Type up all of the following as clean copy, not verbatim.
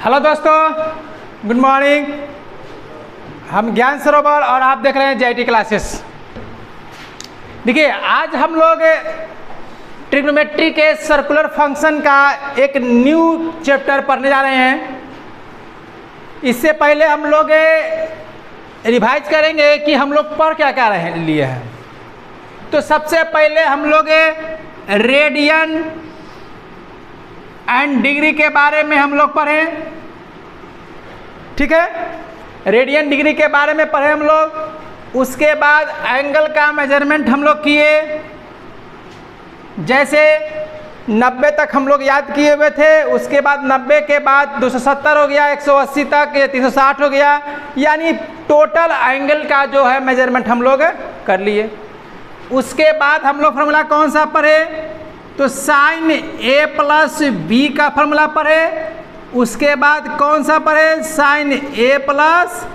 Hello दोस्तों, good morning. हम ज्ञान सरोवर और आप देख रहे हैं JIT क्लासेस। देखिए, आज हम लोग ट्रिग्नोमेट्री के सर्कुलर फंक्शन का एक न्यू चैप्टर पढ़ने जा रहे हैं। इससे पहले हम लोग रिवाइज करेंगे कि हम लोग पढ़ क्या क्या लिए हैं। तो सबसे पहले हम लोग रेडियन एंड डिग्री के बारे में हम लोग पढ़े, ठीक है। रेडियन डिग्री के बारे में पढ़े हम लोग। उसके बाद एंगल का मेजरमेंट हम लोग किए, जैसे 90 तक हम लोग याद किए हुए थे। उसके बाद 90 के बाद 270 हो गया, 180 तक 360 हो गया, यानी टोटल एंगल का जो है मेजरमेंट हम लोग कर लिए। उसके बाद हम लोग फार्मूला कौन सा पढ़े, तो साइन A प्लस B का फार्मूला पढ़े। उसके बाद कौन सा पढ़े, sine A plus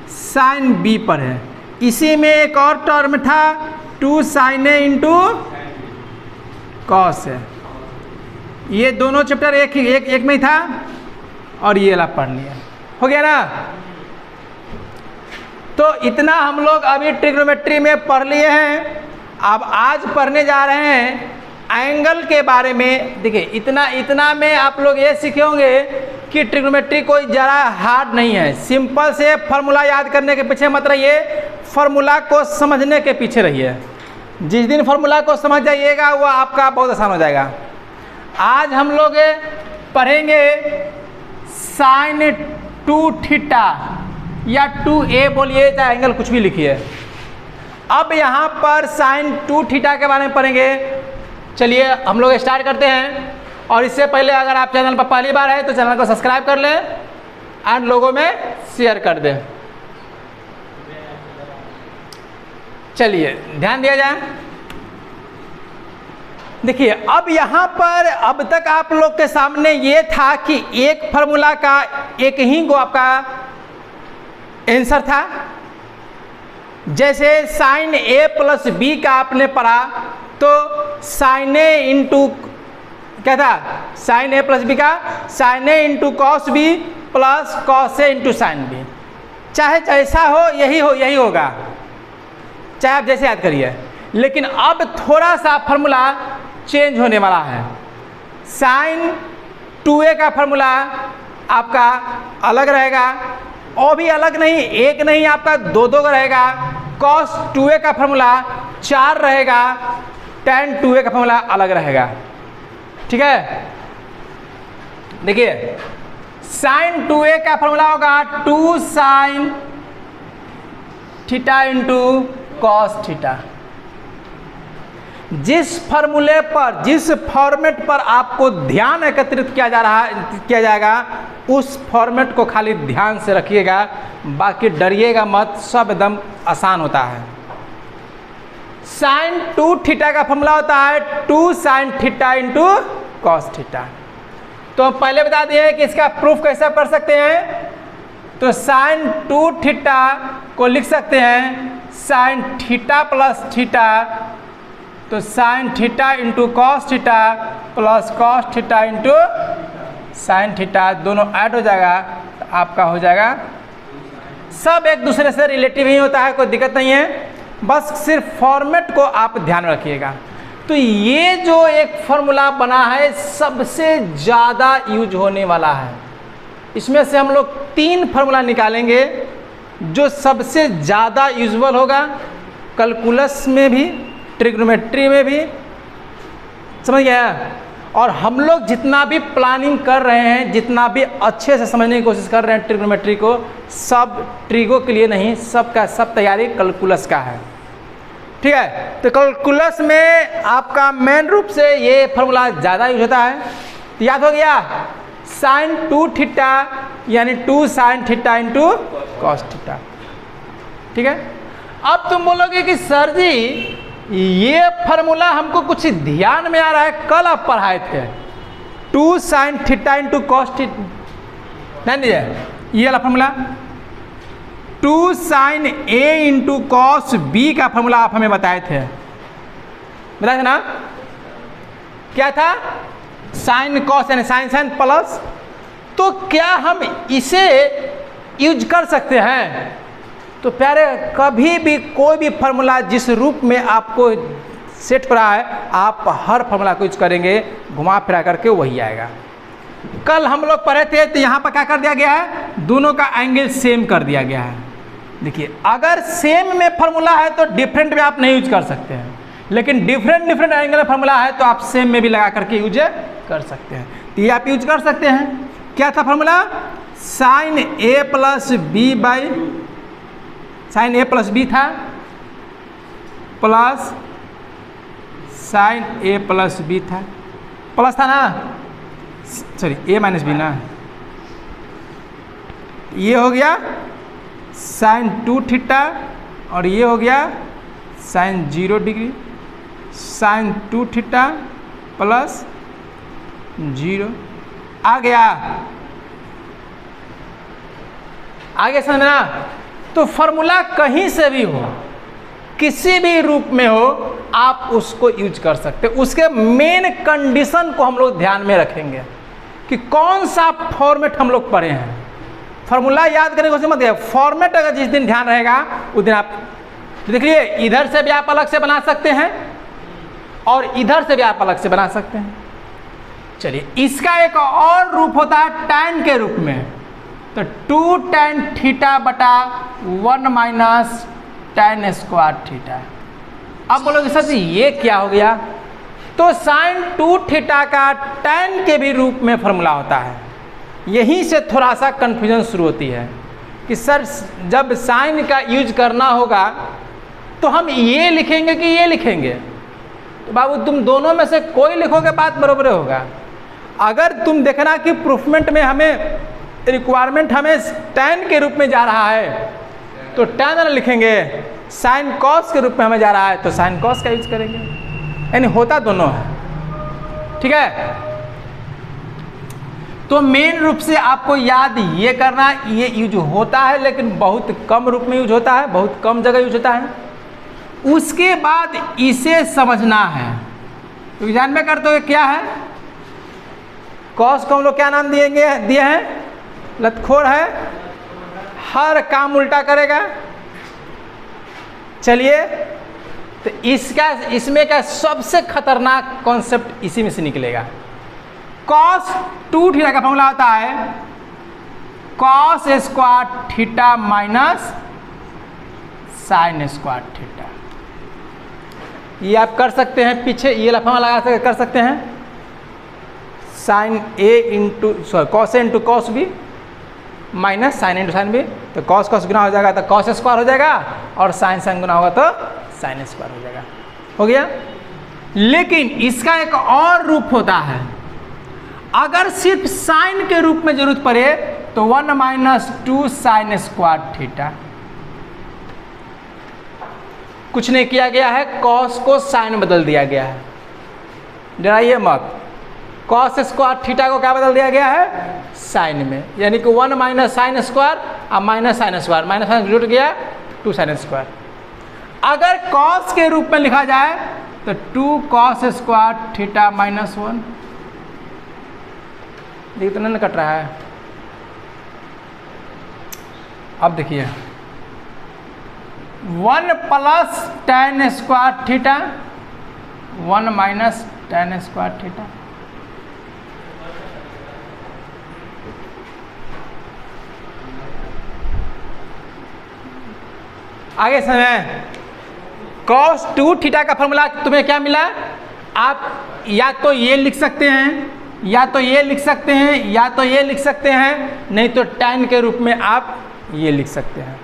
sine B पढ़े। इसी में एक और टर्म था 2 साइन A इंटू कॉस है। ये दोनों चैप्टर एक में ही था और ये वाला पढ़ लिया, हो गया ना। तो इतना हम लोग अभी ट्रिग्नोमेट्री में पढ़ लिए हैं। अब आज पढ़ने जा रहे हैं एंगल के बारे में। देखिए, इतना में आप लोग ये सीखे होंगे कि ट्रिग्नोमेट्री कोई ज़रा हार्ड नहीं है। सिंपल से फार्मूला याद करने के पीछे मत रहिए, फार्मूला को समझने के पीछे रहिए। जिस दिन फार्मूला को समझ जाइएगा वो आपका बहुत आसान हो जाएगा। आज हम लोग पढ़ेंगे साइन 2 थीटा या 2A बोलिए, चाहे एंगल कुछ भी लिखिए। अब यहाँ पर साइन 2 थीटा के बारे में पढ़ेंगे। चलिए हम लोग स्टार्ट करते हैं। और इससे पहले अगर आप चैनल पर पहली बार है तो चैनल को सब्सक्राइब कर लें एंड लोगों में शेयर कर दें। चलिए ध्यान दिया जाए। देखिए, अब यहाँ पर अब तक आप लोग के सामने ये था कि एक फार्मूला का एक ही गो आपका आंसर था। जैसे साइन A प्लस B का आपने पढ़ा तो साइन A इंटू क्या था, साइन A प्लस B का sine A into cos B plus cos A into sine B। चाहे जैसा हो यही होगा, चाहे आप जैसे याद करिए। लेकिन अब थोड़ा सा फार्मूला चेंज होने वाला है। साइन 2A का फार्मूला आपका अलग रहेगा, और भी अलग नहीं, एक नहीं, आपका दो का रहेगा। कॉस 2A का फार्मूला 4 रहेगा, tan 2A का फार्मूला अलग रहेगा, ठीक है। देखिए, साइन 2A का फार्मूला होगा 2 sine theta into cos theta. जिस फार्मूले पर, जिस फॉर्मेट पर आपको ध्यान एकत्रित किया जाएगा, उस फॉर्मेट को खाली ध्यान से रखिएगा, बाकी डरिएगा मत, सब एकदम आसान होता है। साइन 2 थीटा का फॉर्मूला होता है 2 sine theta into cos theta. तो हम पहले बता दिए कि इसका प्रूफ कैसे कर सकते हैं। तो साइन 2 थीटा को लिख सकते हैं साइन थीटा प्लस थीटा, तो sign theta into cos theta plus cos theta into sine theta, दोनों ऐड हो जाएगा तो आपका हो जाएगा। सब एक दूसरे से रिलेटिव ही होता है, कोई दिक्कत नहीं है, बस सिर्फ फॉर्मेट को आप ध्यान रखिएगा। तो ये जो एक फार्मूला बना है सबसे ज़्यादा यूज होने वाला है। इसमें से हम लोग 3 फार्मूला निकालेंगे जो सबसे ज़्यादा यूजल होगा, कैलकुलस में भी, ट्रिग्नोमेट्री में भी, समझ गया। और हम लोग जितना भी प्लानिंग कर रहे हैं, जितना भी अच्छे से समझने की कोशिश कर रहे हैं ट्रिग्नोमेट्री को, सब ट्रिगो के लिए नहीं, सब का सब तैयारी कैलकुलस का है, ठीक है। तो कैलकुलस में आपका मेन रूप से ये फार्मूला ज़्यादा यूज होता है। तो याद हो गया, साइन 2 थीटा यानी 2 sine theta into cos theta, ठीक है। अब तुम बोलोगे कि सर जी ये फार्मूला हमको कुछ ध्यान में आ रहा है, कल आप पढ़ाए थे 2 sine theta into cos theta, ध्यान दीजिए, ये वाला formula 2 sine A into cos B का फार्मूला आप हमें बताए थे ना। क्या था, साइन कॉस यानी साइन साइन प्लस तो क्या हम इसे यूज कर सकते हैं? तो प्यारे कभी भी कोई भी फार्मूला जिस रूप में आपको सेट करा है, आप हर फार्मूला को यूज करेंगे, घुमा फिरा करके वही आएगा। कल हम लोग पढ़े थे तो यहाँ पर क्या कर दिया गया है, दोनों का एंगल सेम कर दिया गया है। देखिए अगर सेम में फार्मूला है तो डिफरेंट में आप नहीं यूज कर सकते हैं, लेकिन डिफरेंट एंगल में फार्मूला है तो आप सेम में भी लगा करके यूज कर सकते हैं। तो ये आप यूज कर सकते हैं। क्या था formula? Sine A plus B by sine A plus B था, plus sine A plus B था, प्लस था ना, सॉरी ए माइनस बी ना, ये हो गया साइन 2 थीटा और ये हो गया sine 0 degree, sine 2 theta plus 0 आ गया। आगे समझना। तो फॉर्मूला कहीं से भी हो, किसी भी रूप में हो, आप उसको यूज कर सकते हैं। उसके मेन कंडीशन को हम लोग ध्यान में रखेंगे कि कौन सा फॉर्मेट हम लोग पढ़े हैं। फॉर्मूला याद करने को मत, फॉर्मेट अगर जिस दिन ध्यान रहेगा उस दिन आप देख लिए, इधर से भी आप अलग से बना सकते हैं और इधर से भी आप अलग से बना सकते हैं। चलिए इसका एक और रूप होता है tan के रूप में, तो 2 tan थीटा बटा 1 माइनस tan स्क्वायर थीटा। अब बोलोगे सर जी ये क्या हो गया? तो साइन 2 थीटा का tan के भी रूप में फॉर्मूला होता है। यहीं से थोड़ा सा कन्फ्यूजन शुरू होती है कि सर जब साइन का यूज करना होगा तो हम ये लिखेंगे कि ये लिखेंगे? तो बाबू तुम दोनों में से कोई लिखोगे बात बराबर होगा। अगर तुम देखना कि प्रूफमेंट में हमें रिक्वायरमेंट हमें tan के रूप में जा रहा है तो tan लिखेंगे, साइन कॉस के रूप में हमें जा रहा है तो साइन कॉस का यूज करेंगे, यानी होता दोनों है। ठीक है, तो मेन रूप से आपको याद ये करना, ये यूज होता है लेकिन बहुत कम रूप में यूज होता है, बहुत कम जगह यूज होता है। उसके बाद इसे समझना है। तो एग्जाम में करते हुए क्या है, कॉस को हम लोग क्या नाम दिए हैं? लतखोर है, हर काम उल्टा करेगा। चलिए तो इसमें का सबसे खतरनाक कॉन्सेप्ट इसी में से निकलेगा। कॉस 2 थीटा का फॉर्मूला होता है cos square theta minus sine square theta. ये आप कर सकते हैं, पीछे ये लफा लगा कर सकते हैं, sine A into cos A into cos B minus sine into sine B. तो कॉस कॉस गुना हो जाएगा तो कॉस स्क्वायर हो जाएगा और साइन साइन गुना होगा तो साइन स्क्वायर हो जाएगा। हो गया। लेकिन इसका एक और रूप होता है, अगर सिर्फ साइन के रूप में जरूरत पड़े तो 1 माइनस 2 साइन स्क्वायर थीटा। कुछ नहीं किया गया है, कॉस को साइन बदल दिया गया है, डराइए मत। कॉस स्क्वायर थीटा को क्या बदल दिया गया है? साइन में, यानी कि 1 माइनस साइन स्क्वायर और minus sine square, minus sine जुट गया 2 साइन स्क्वायर। अगर कॉस के रूप में लिखा जाए तो 2 कॉस स्क्वायर थीटा माइनस 1। देखिए तो नहीं कट रहा है। अब देखिए 1 plus tan square theta 1 minus tan square theta. आगे समय cos 2 थीटा का फॉर्मूला तुम्हें क्या मिला? आप या तो ये लिख सकते हैं, या तो ये लिख सकते हैं, या तो ये लिख सकते हैं, नहीं तो tan के रूप में आप ये लिख सकते हैं।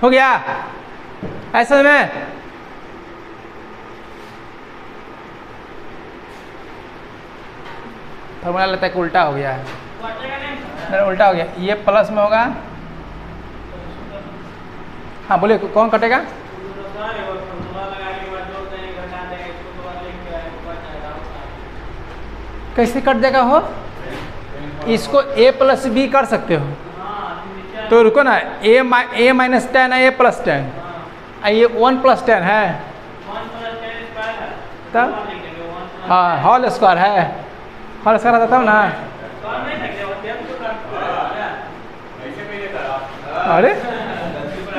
हो गया ऐसे में। फॉर्मूला लगता है कि उल्टा हो गया है, मेरा उल्टा हो गया। ये प्लस में होगा, हाँ बोलिए कौन कटेगा? कैसे कट जाएगा हो? इसको a प्लस बी कर सकते हो। तो रुको ना, a माइनस टेन है, a प्लस टेन, ये 1 प्लस 10 है तब, हाँ होल स्क्वायर है, होल स्क्वायर आता तब ना। अरे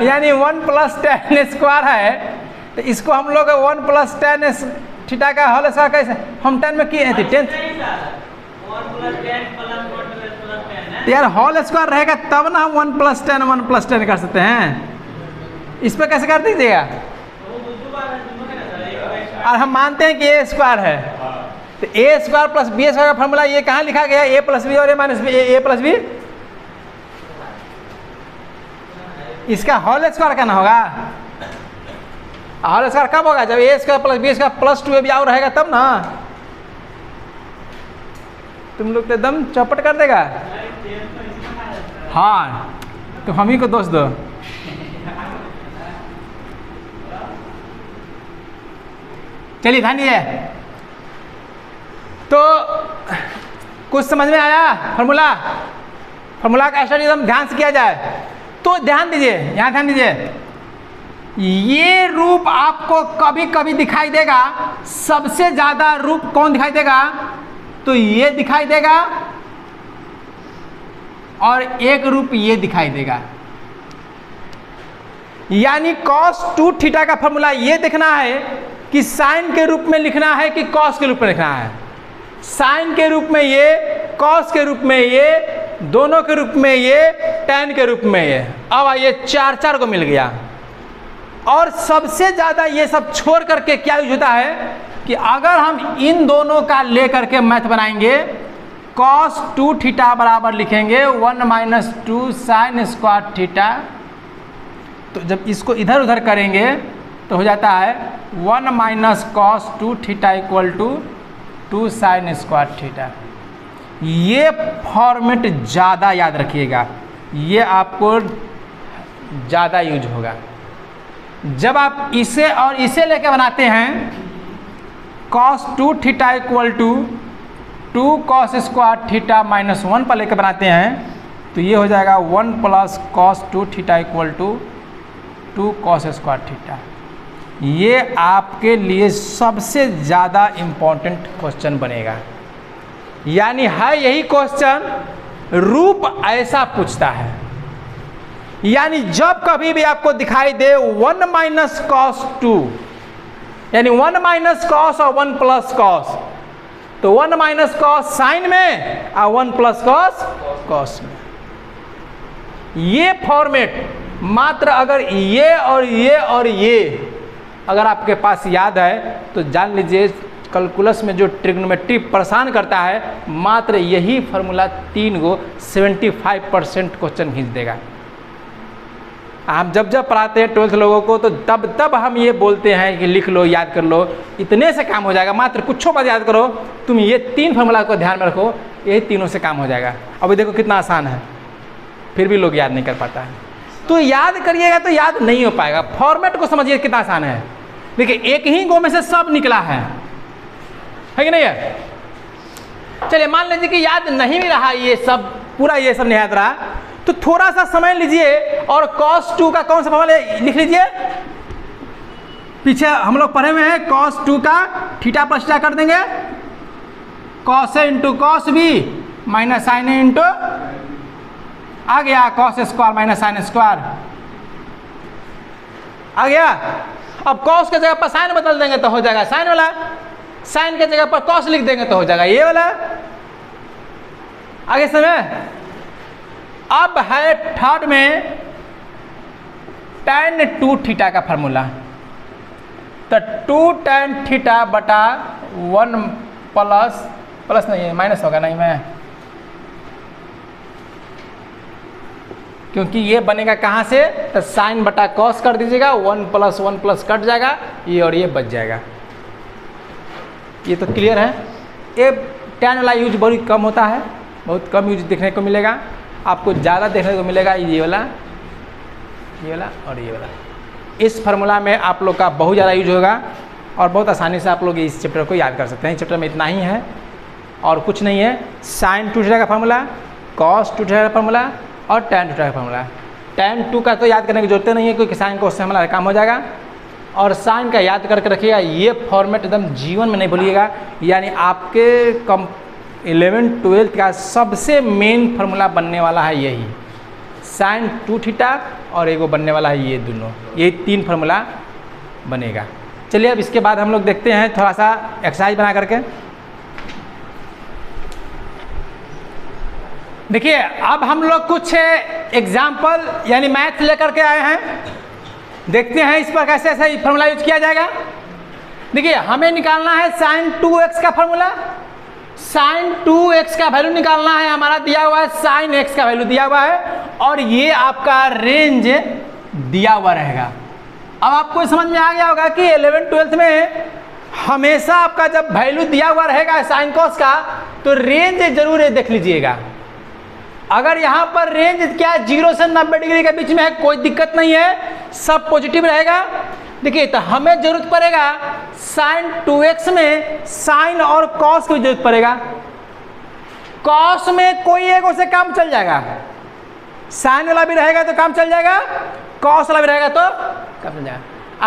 यानी 1 + tan स्क्वायर है, तो इसको हम लोग 1 + tan थीटा का होल स्क्वायर कैसे हम 10 में किए थे 10 यार होल स्क्वायर रहेगा तब ना हम 1 + 10 कर सकते हैं। इस पर कैसे कर दीजिएगा, और हम मानते हैं कि ए स्क्वायर है, तो A square plus B square का फॉर्मूला ये कहाँ लिखा गया, ए प्लस बी और A minus B, A plus B, इसका होल स्क्वायर करना होगा। होल स्क्वायर कब होगा, जब A square plus B square plus 2ab और रहेगा तब ना। तुम लोग तो एकदम चौपट कर देगा। हाँ तो हम ही को दोष दो। चलिए ध्यान दीजिए, तो कुछ समझ में आया फॉर्मूला का स्टडी एकदम ध्यान से किया जाए तो ध्यान दीजिए, यहाँ ध्यान दीजिए, ये रूप आपको कभी कभी दिखाई देगा। सबसे ज्यादा रूप कौन दिखाई देगा, तो ये दिखाई देगा, और एक रूप ये दिखाई देगा। यानी cos 2 थीटा का फॉर्मूला ये देखना है कि साइन के रूप में लिखना है कि कॉस के रूप में लिखना है। साइन के रूप में ये, कॉस के रूप में ये, दोनों के रूप में ये, tan के रूप में ये। अब ये चार को मिल गया। और सबसे ज़्यादा ये सब छोड़ करके क्या यूज होता है कि अगर हम इन दोनों का लेकर के मैथ बनाएंगे, cos 2 थीटा बराबर लिखेंगे 1 - 2 sin स्क्वायर थीटा। तो जब इसको इधर उधर करेंगे तो हो जाता है 1 - cos 2 theta = 2 sin square theta. ये फॉर्मेट ज़्यादा याद रखिएगा, ये आपको ज़्यादा यूज होगा। जब आप इसे और इसे लेके बनाते हैं, cos 2 theta = 2 cos square theta -1 पर लेकर बनाते हैं, तो ये हो जाएगा 1 + cos 2 theta = 2 cos square theta. ये आपके लिए सबसे ज़्यादा इम्पोर्टेंट क्वेश्चन बनेगा। यानी है यही क्वेश्चन, रूप ऐसा पूछता है। यानी जब कभी भी आपको दिखाई दे 1 - cos 2, यानी 1 - cos और 1 + cos, तो 1 - cos साइन में और 1 + cos में। ये फॉर्मेट मात्र अगर ये और ये अगर आपके पास याद है तो जान लीजिए कैलकुलस में जो ट्रिग्नोमेट्री परेशान करता है, मात्र यही फार्मूला 3 को 75% क्वेश्चन खींच देगा। हम जब पढ़ाते हैं 12th लोगों को तो तब हम ये बोलते हैं कि लिख लो, याद कर लो, इतने से काम हो जाएगा। मात्र कुछ बात याद करो, तुम ये 3 फार्मूला को ध्यान में रखो, यही तीनों से काम हो जाएगा। अभी देखो कितना आसान है, फिर भी लोग याद नहीं कर पाता है। तो याद करिएगा तो याद नहीं हो पाएगा। फॉर्मेट को समझिए कितना आसान है। देखिए एक ही गो में से सब निकला है कि नहीं है। चलिए मान लीजिए कि याद नहीं भी रहा, ये सब पूरा ये सब नहीं याद रहा, तो थोड़ा सा समय लीजिए और cos 2 का कौन सा फॉर्मूला लिख लीजिए। पीछे हम लोग पढ़े हुए हैं, cos 2 का थीटा प्लस थीटा कर देंगे, cos A × cos B - sin A into आ गया cos square minus sine square आ गया। अब cos के जगह पर साइन बदल देंगे तो हो जाएगा साइन वाला, साइन के जगह पर cos लिख देंगे तो हो जाएगा ये वाला। आगे समय अब है थर्ड में tan 2 थीटा का फार्मूला। तो 2 tan थीटा बटा 1 प्लस नहीं है, माइनस होगा नहीं में, क्योंकि ये बनेगा कहाँ से, तो साइन बटा कॉस कर दीजिएगा, 1 + 1 + कट जाएगा, ये और ये बच जाएगा। ये तो क्लियर है। ये tan वाला यूज बहुत कम होता है, बहुत कम यूज देखने को मिलेगा। आपको ज़्यादा देखने को मिलेगा ये वाला और ये वाला। इस फार्मूला में आप लोग का बहुत ज़्यादा यूज होगा और बहुत आसानी से आप लोग इस चैप्टर को याद कर सकते हैं। इस चैप्टर में इतना ही है और कुछ नहीं है। साइन 2 थीटा का फार्मूला, cos 2 थीटा का फार्मूला और tan 2 थीटा का फार्मूला। tan 2 का तो याद करने की जरूरत नहीं है क्योंकि साइन को उससे हमारा काम हो जाएगा। और साइन का याद करके रखिएगा, ये फॉर्मेट एकदम जीवन में नहीं भूलिएगा। यानी आपके 11th 12th का सबसे मेन फार्मूला बनने वाला है यही। साइन 2 थीटा और एगो बनने वाला है ये दोनों, ये 3 फार्मूला बनेगा। चलिए अब इसके बाद हम लोग देखते हैं थोड़ा सा एक्सरसाइज बना करके। देखिए अब हम लोग कुछ एग्जाम्पल यानी मैथ लेकर के आए हैं, देखते हैं इस पर कैसे ऐसा फार्मूला यूज किया जाएगा। देखिए हमें निकालना है साइन 2x का फार्मूला, साइन 2x का वैल्यू निकालना है, हमारा दिया हुआ है साइन x का वैल्यू दिया हुआ है और ये आपका रेंज दिया हुआ रहेगा। अब आपको समझ में आ गया होगा कि 11th-12th में हमेशा आपका जब वैल्यू दिया हुआ रहेगा साइन कॉस का तो रेंज जरूर देख लीजिएगा। अगर यहाँ पर रेंज क्या 0 से 90 डिग्री के बीच में है, कोई दिक्कत नहीं है, सब पॉजिटिव रहेगा। देखिए तो हमें जरूरत पड़ेगा साइन 2x में साइन और कॉस की जरूरत पड़ेगा। कॉस में कोई एक से काम चल जाएगा, साइन वाला भी रहेगा तो काम चल जाएगा, कॉस वाला भी रहेगा तो काम चल जाएगा।